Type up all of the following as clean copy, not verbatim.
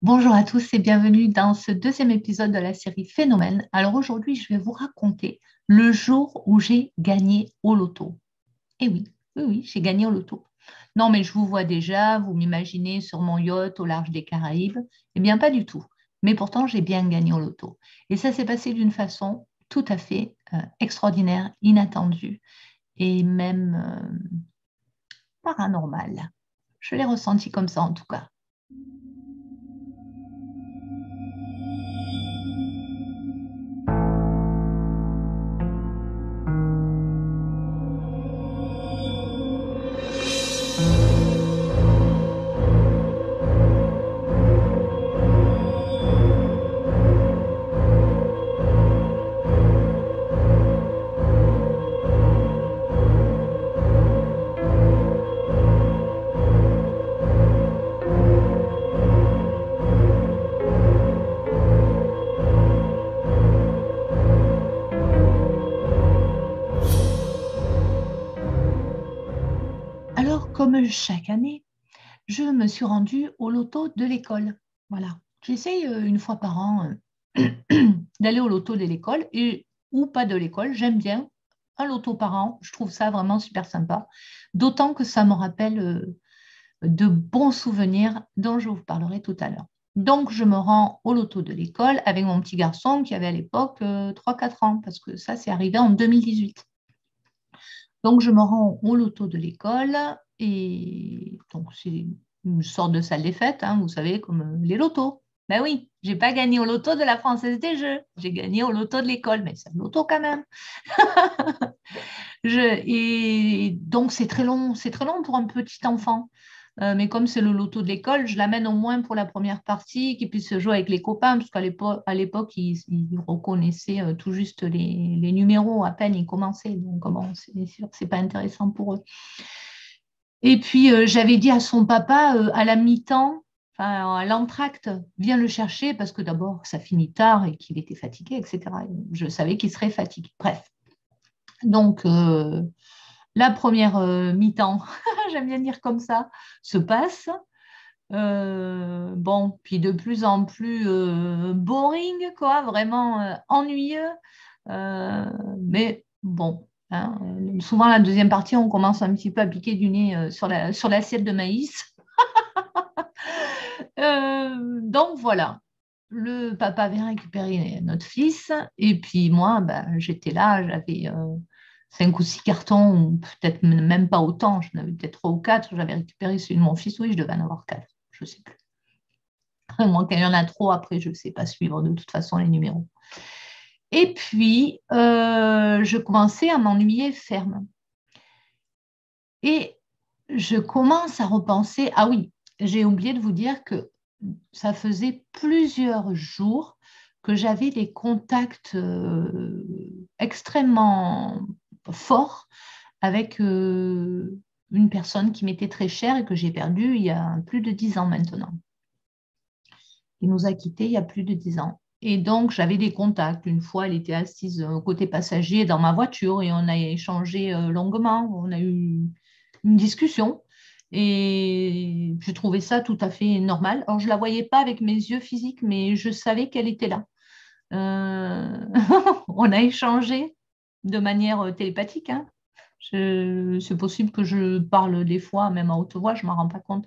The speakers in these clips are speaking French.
Bonjour à tous et bienvenue dans ce deuxième épisode de la série Phénomène. Alors aujourd'hui, je vais vous raconter le jour où j'ai gagné au loto. Et oui, j'ai gagné au loto. Non, mais je vous vois déjà, vous m'imaginez sur mon yacht au large des Caraïbes. Eh bien, pas du tout. Mais pourtant, j'ai bien gagné au loto. Et ça s'est passé d'une façon tout à fait extraordinaire, inattendue et même paranormale. Je l'ai ressenti comme ça en tout cas. Alors, comme chaque année, je me suis rendue au loto de l'école. Voilà. J'essaye une fois par an d'aller au loto de l'école ou pas de l'école. J'aime bien un loto par an. Je trouve ça vraiment super sympa. D'autant que ça me rappelle de bons souvenirs dont je vous parlerai tout à l'heure. Donc, je me rends au loto de l'école avec mon petit garçon qui avait à l'époque 3-4 ans, parce que ça, c'est arrivé en 2018. Donc, je me rends au loto de l'école et donc c'est une sorte de salle des fêtes, hein, vous savez, comme les lotos. Ben oui, j'ai pas gagné au loto de la Française des Jeux, j'ai gagné au loto de l'école, mais c'est un loto quand même. Et donc, c'est très long pour un petit enfant. Mais comme c'est le loto de l'école, je l'amène au moins pour la première partie, qu'il puisse jouer avec les copains, parce qu'à l'époque, ils reconnaissaient tout juste les numéros, à peine ils commençaient. Donc, bon, c'est sûr que ce n'est pas intéressant pour eux. Et puis, j'avais dit à son papa, à la mi-temps, enfin, à l'entracte, viens le chercher, parce que d'abord, ça finit tard et qu'il était fatigué, etc. Je savais qu'il serait fatigué. Bref. Donc, la première mi-temps, j'aime bien dire comme ça, se passe. Bon, puis de plus en plus boring, quoi, vraiment ennuyeux. Mais bon, hein, souvent la deuxième partie, on commence un petit peu à piquer du nez sur l'assiette de maïs. Donc voilà, le papa vient récupérer notre fils et puis moi, ben, j'étais là, j'avais 5 ou 6 cartons, ou peut-être même pas autant, j'en avais peut-être 3 ou 4, j'avais récupéré celui de mon fils, oui, je devais en avoir 4, je ne sais plus. Moi, quand il y en a trop, après, je ne sais pas suivre de toute façon les numéros. Et puis, je commençais à m'ennuyer ferme. Et je commence à repenser, ah oui, j'ai oublié de vous dire que ça faisait plusieurs jours que j'avais des contacts extrêmement forts avec une personne qui m'était très chère et que j'ai perdue il y a plus de 10 ans maintenant. Il nous a quittés il y a plus de 10 ans. Et donc, j'avais des contacts. Une fois, elle était assise côté passager dans ma voiture et on a échangé longuement. On a eu une discussion et je trouvais ça tout à fait normal. Alors, je ne la voyais pas avec mes yeux physiques, mais je savais qu'elle était là. Euh, on a échangé de manière télépathique, hein. C'est possible que je parle des fois, même à haute voix, je ne m'en rends pas compte.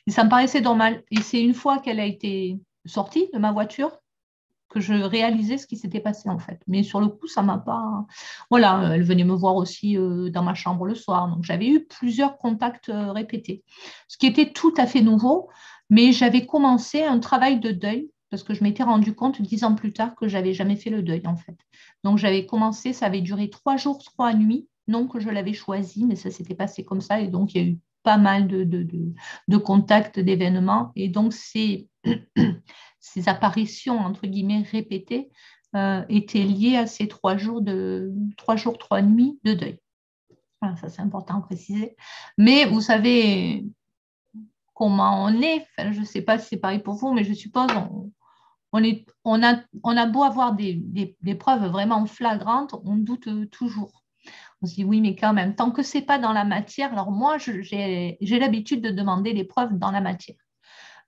Et ça me paraissait normal. Et c'est une fois qu'elle a été sortie de ma voiture que je réalisais ce qui s'était passé en fait. Mais sur le coup, ça m'a pas. Voilà, elle venait me voir aussi dans ma chambre le soir. Donc j'avais eu plusieurs contacts répétés, ce qui était tout à fait nouveau. Mais j'avais commencé un travail de deuil parce que je m'étais rendu compte 10 ans plus tard que j'avais jamais fait le deuil en fait. Donc j'avais commencé, ça avait duré 3 jours, 3 nuits. Non que je l'avais choisi, mais ça s'était passé comme ça. Et donc il y a eu pas mal de contacts, d'événements. Et donc ces apparitions, entre guillemets, répétées, étaient liées à ces 3 jours, 3 nuits de deuil. Voilà, ça, c'est important à préciser. Mais vous savez comment on est, enfin, je ne sais pas si c'est pareil pour vous, mais je suppose on a beau avoir des preuves vraiment flagrantes, on doute toujours. On se dit oui, mais quand même, tant que ce n'est pas dans la matière, alors moi, j'ai l'habitude de demander les preuves dans la matière.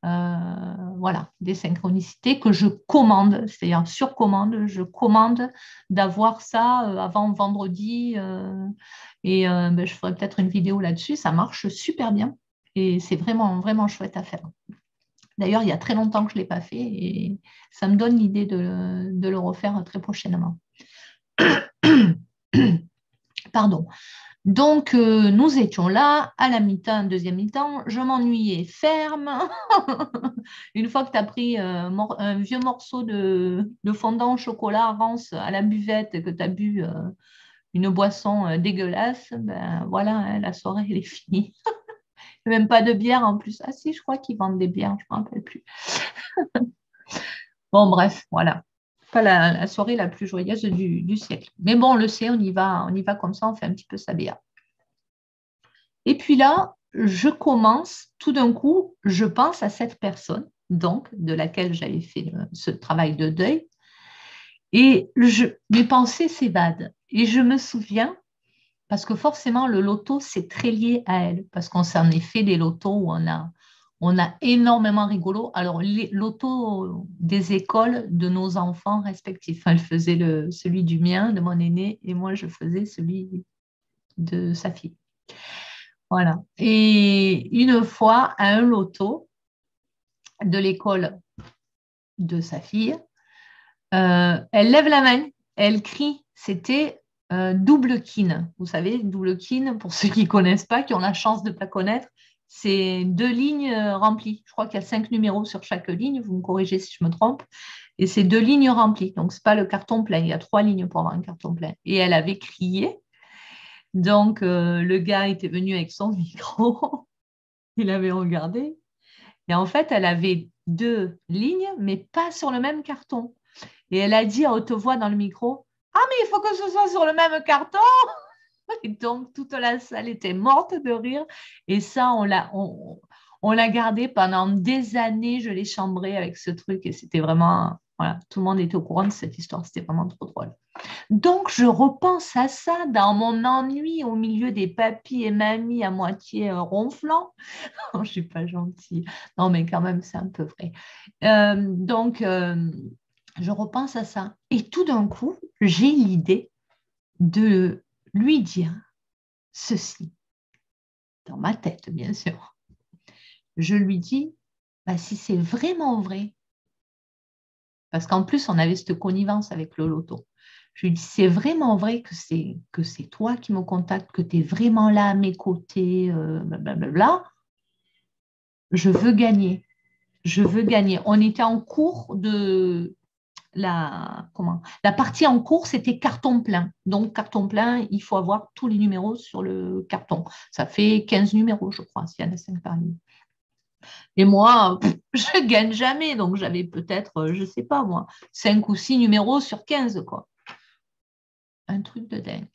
Voilà, des synchronicités que je commande, c'est-à-dire sur commande, je commande d'avoir ça avant vendredi ben, je ferai peut-être une vidéo là-dessus, ça marche super bien et c'est vraiment, vraiment chouette à faire. D'ailleurs, il y a très longtemps que je ne l'ai pas fait et ça me donne l'idée de le refaire très prochainement. Pardon. Donc, nous étions là, à la mi-temps, deuxième mi-temps, je m'ennuyais ferme. Une fois que tu as pris un vieux morceau de fondant au chocolat rance à la buvette et que tu as bu une boisson dégueulasse, ben voilà, hein, la soirée, elle est finie. Même pas de bière en plus. Ah si, je crois qu'ils vendent des bières, je ne me rappelle plus. Bon, bref, voilà. Pas la soirée la plus joyeuse du siècle. Mais bon, on le sait, on y va comme ça, on fait un petit peu sa BA. Et puis là, je commence, tout d'un coup, je pense à cette personne, donc, de laquelle j'avais fait ce travail de deuil, et mes pensées s'évadent. Et je me souviens, parce que forcément, le loto, c'est très lié à elle, parce qu'on s'en est fait des lotos où on a énormément rigolo. Alors, les lotos des écoles de nos enfants respectifs. Elle faisait celui du mien, de mon aîné, et moi, je faisais celui de sa fille. Voilà. Et une fois, à un loto de l'école de sa fille, elle lève la main, elle crie, c'était double kin. Vous savez, double kin, pour ceux qui ne connaissent pas, qui ont la chance de ne pas connaître, c'est 2 lignes remplies. Je crois qu'il y a 5 numéros sur chaque ligne, vous me corrigez si je me trompe. Et c'est 2 lignes remplies. Donc, ce n'est pas le carton plein, il y a 3 lignes pour avoir un carton plein. Et elle avait crié. Donc, le gars était venu avec son micro, il avait regardé. Et en fait, elle avait 2 lignes, mais pas sur le même carton. Et elle a dit à haute voix dans le micro, « Ah, mais il faut que ce soit sur le même carton !» Et donc, toute la salle était morte de rire. Et ça, on l'a gardé pendant des années. Je l'ai chambré avec ce truc. Et c'était vraiment... Voilà, tout le monde était au courant de cette histoire. C'était vraiment trop drôle. Donc, je repense à ça dans mon ennui au milieu des papis et mamies à moitié ronflants. Je ne suis pas gentille. Non, mais quand même, c'est un peu vrai. Donc, je repense à ça. Et tout d'un coup, j'ai l'idée de lui dire ceci, dans ma tête, bien sûr. Je lui dis, bah, si c'est vraiment vrai, parce qu'en plus, on avait cette connivence avec le loto. Je lui dis, c'est vraiment vrai que c'est toi qui me contactes, que tu es vraiment là à mes côtés, blablabla. Je veux gagner. Je veux gagner. On était en cours de la partie en cours, c'était carton plein. Donc, carton plein, il faut avoir tous les numéros sur le carton. Ça fait 15 numéros, je crois, s'il y en a 5 par ligne. Et moi, je ne gagne jamais. Donc, j'avais peut-être, je ne sais pas moi, 5 ou 6 numéros sur 15, quoi. Un truc de dingue.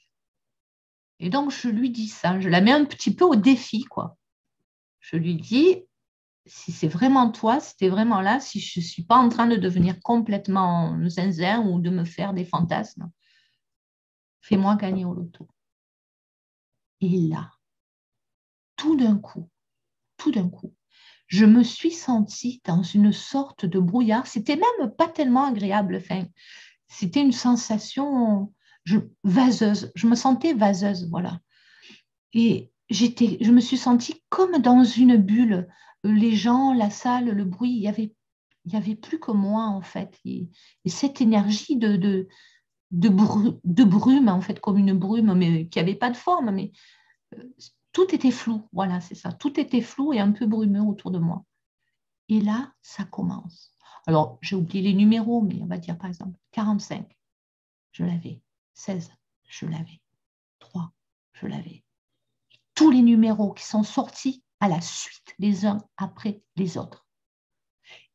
Et donc, je lui dis ça. Je la mets un petit peu au défi, quoi. Je lui dis, si c'est vraiment toi, si tu es vraiment là, si je ne suis pas en train de devenir complètement zinzin ou de me faire des fantasmes, fais-moi gagner au loto. Et là, tout d'un coup, je me suis sentie dans une sorte de brouillard. C'était même pas tellement agréable. Enfin, c'était une sensation vaseuse. Je me sentais vaseuse, voilà. Et je me suis sentie comme dans une bulle. Les gens, la salle, le bruit, il y avait plus que moi, en fait. Et cette énergie de brume, en fait, comme une brume, mais qui n'avait pas de forme, mais tout était flou. Voilà, c'est ça. Tout était flou et un peu brumeux autour de moi. Et là, ça commence. Alors, j'ai oublié les numéros, mais on va dire par exemple 45, je l'avais. 16, je l'avais. 3, je l'avais. Tous les numéros qui sont sortis à la suite, les uns après les autres.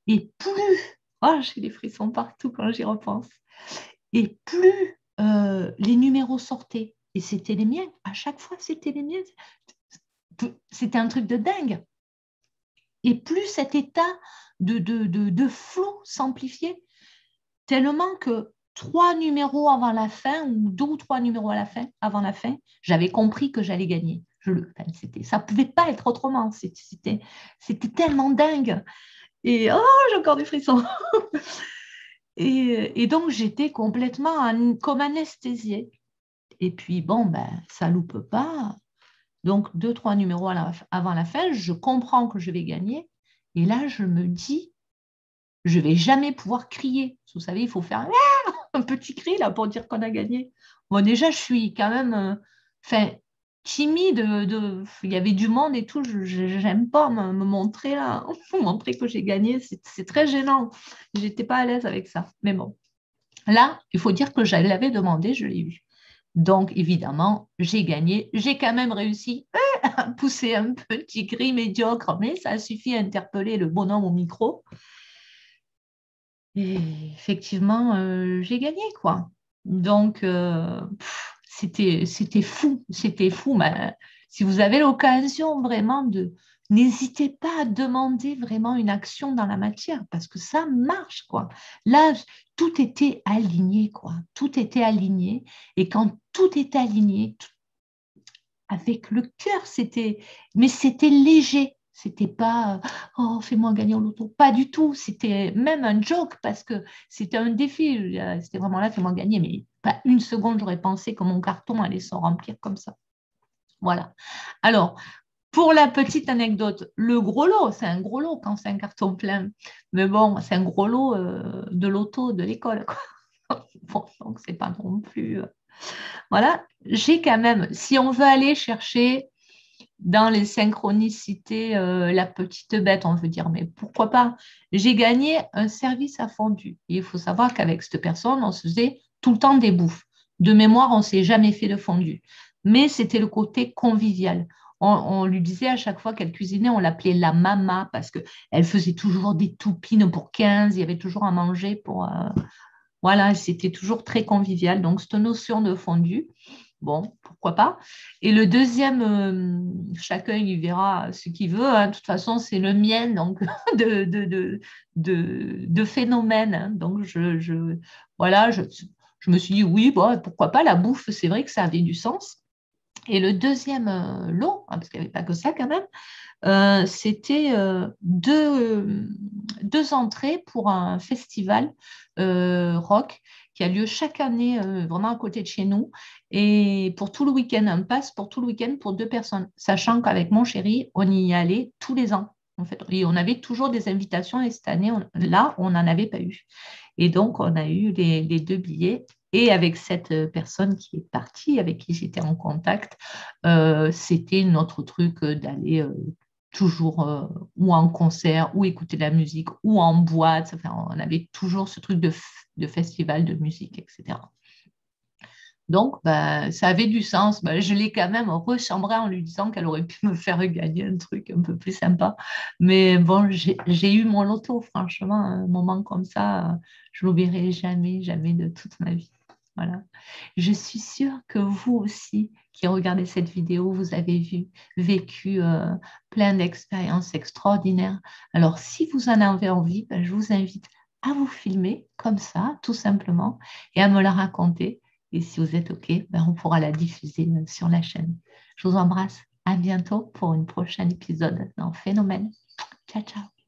Et plus, oh, j'ai des frissons partout quand j'y repense, et plus les numéros sortaient, et c'était les miens, à chaque fois c'était les miens, c'était un truc de dingue. Et plus cet état de flou s'amplifiait, tellement que 3 numéros avant la fin, ou 2 ou 3 numéros avant la fin, j'avais compris que j'allais gagner. Ça ne pouvait pas être autrement. C'était tellement dingue. Et oh, j'ai encore des frissons. Et donc, j'étais complètement comme anesthésiée. Et puis, bon, ben, ça loupe pas. Donc, deux, trois numéros avant la fin, je comprends que je vais gagner. Et là, je me dis, je ne vais jamais pouvoir crier. Vous savez, il faut faire un petit cri là pour dire qu'on a gagné. Bon, déjà, je suis quand même timide. Il y avait du monde et tout. Je n'aime pas me montrer là, montrer que j'ai gagné. C'est très gênant. Je n'étais pas à l'aise avec ça. Mais bon, là, il faut dire que je l'avais demandé, je l'ai eu. Donc, évidemment, j'ai gagné. J'ai quand même réussi à pousser un petit cri médiocre, mais ça a suffi à interpeller le bonhomme au micro. Et effectivement, j'ai gagné, quoi. Donc, c'était fou, c'était fou. Mais, si vous avez l'occasion vraiment n'hésitez pas à demander vraiment une action dans la matière, parce que ça marche, quoi. Là, tout était aligné, quoi. Tout était aligné. Et quand tout est aligné, avec le cœur, mais c'était léger. C'était pas, oh, fais-moi gagner au loto. Pas du tout. C'était même un joke parce que c'était un défi. C'était vraiment là, fais-moi gagner. Mais pas une seconde, j'aurais pensé que mon carton allait se remplir comme ça. Voilà. Alors, pour la petite anecdote, le gros lot, c'est un gros lot quand c'est un carton plein. Mais bon, c'est un gros lot de loto de l'école, quoi. Bon, donc, c'est pas non plus. Voilà. J'ai quand même, si on veut aller chercher dans les synchronicités, la petite bête, on veut dire, mais pourquoi pas? J'ai gagné un service à fondu. Et il faut savoir qu'avec cette personne, on se faisait tout le temps des bouffes. De mémoire, on ne s'est jamais fait de fondu. Mais c'était le côté convivial. On lui disait à chaque fois qu'elle cuisinait, on l'appelait la mama parce qu'elle faisait toujours des toupines pour 15, il y avait toujours à manger pour... voilà, c'était toujours très convivial. Donc, cette notion de fondu, bon, pourquoi pas. Et le deuxième, chacun il verra ce qu'il veut, hein. De toute façon, c'est le mien donc, de phénomène, hein. Donc, voilà, je me suis dit, oui, bon, pourquoi pas, la bouffe, c'est vrai que ça avait du sens. Et le deuxième lot, hein, parce qu'il n'y avait pas que ça quand même, c'était deux entrées pour un festival rock qui a lieu chaque année vraiment à côté de chez nous. Et pour tout le week-end, un pass pour tout le week-end pour deux personnes. Sachant qu'avec mon chéri, on y allait tous les ans. En fait, et on avait toujours des invitations et cette année, là, on n'en avait pas eu. Et donc, on a eu les deux billets. Et avec cette personne qui est partie, avec qui j'étais en contact, c'était notre truc d'aller toujours ou en concert, ou écouter de la musique, ou en boîte. Enfin, on avait toujours ce truc de festival de musique, etc. Donc, bah, ça avait du sens. Bah, je l'ai quand même rechambré en lui disant qu'elle aurait pu me faire gagner un truc un peu plus sympa. Mais bon, j'ai eu mon loto, franchement, un moment comme ça, je l'oublierai jamais, jamais de toute ma vie. Voilà. Je suis sûre que vous aussi, qui regardez cette vidéo, vous avez vécu plein d'expériences extraordinaires. Alors, si vous en avez envie, ben, je vous invite à vous filmer comme ça, tout simplement, et à me la raconter. Et si vous êtes OK, ben, on pourra la diffuser sur la chaîne. Je vous embrasse. À bientôt pour un prochain épisode dans Phénomène. Ciao, ciao.